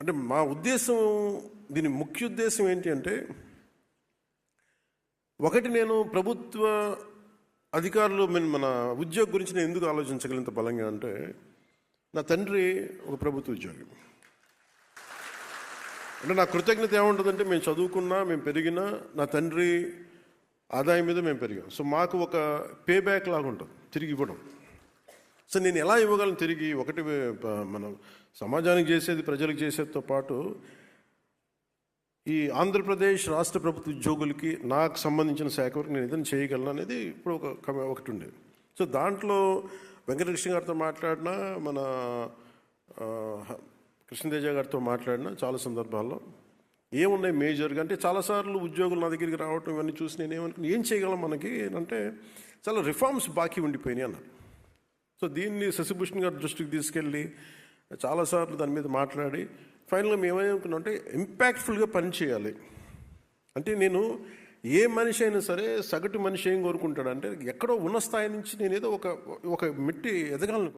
అంటే మా ఉద్దేశం, దీని ముఖ్య ఉద్దేశం ఏంటి అంటే, ఒకటి, నేను ప్రభుత్వ అధికారులు మన ఉద్యోగం గురించి నేను ఎందుకు ఆలోచించగలిగినంత బలంగా అంటే, నా తండ్రి ఒక ప్రభుత్వ ఉద్యోగి. అంటే నా కృతజ్ఞత ఏముంటుందంటే, మేము చదువుకున్నా, మేము పెరిగినా నా తండ్రి ఆదాయం మీద మేము పెరిగాం. సో మాకు ఒక పే బ్యాక్ లాగా ఉంటుంది, తిరిగి ఇవ్వడం. సో నేను ఎలా ఇవ్వగలను తిరిగి? ఒకటి, మనం సమాజానికి చేసేది, ప్రజలకు చేసేదితో పాటు ఈ ఆంధ్రప్రదేశ్ రాష్ట్ర ప్రభుత్వ ఉద్యోగులకి నాకు సంబంధించిన శాఖ వరకు నేను ఏదైనా చేయగలను అనేది ఇప్పుడు ఒకటి ఉండేది. సో దాంట్లో వెంకటకృష్ణ గారితో మాట్లాడినా, మన కృష్ణతేజ గారితో మాట్లాడినా చాలా సందర్భాల్లో ఏమున్నాయి మేజర్గా అంటే, చాలాసార్లు ఉద్యోగులు నా దగ్గరికి రావటం ఇవన్నీ చూసి నేను ఏం చేయగలం మనకి అంటే, చాలా రిఫార్మ్స్ బాకీ ఉండిపోయినాయి అన్నారు. సో దీన్ని శశిభూషణ్ గారి దృష్టికి తీసుకెళ్ళి చాలాసార్లు దాని మీద మాట్లాడి ఫైనల్గా మేము ఏమనుకున్నాం అంటే, ఇంపాక్ట్ఫుల్గా పనిచేయాలి. అంటే నేను ఏ మనిషి అయినా సరే, సగటు మనిషి ఏం కోరుకుంటాడంటే, ఎక్కడో ఉన్న స్థాయి నుంచి నేను ఏదో ఒక మెట్టి ఎదగాలను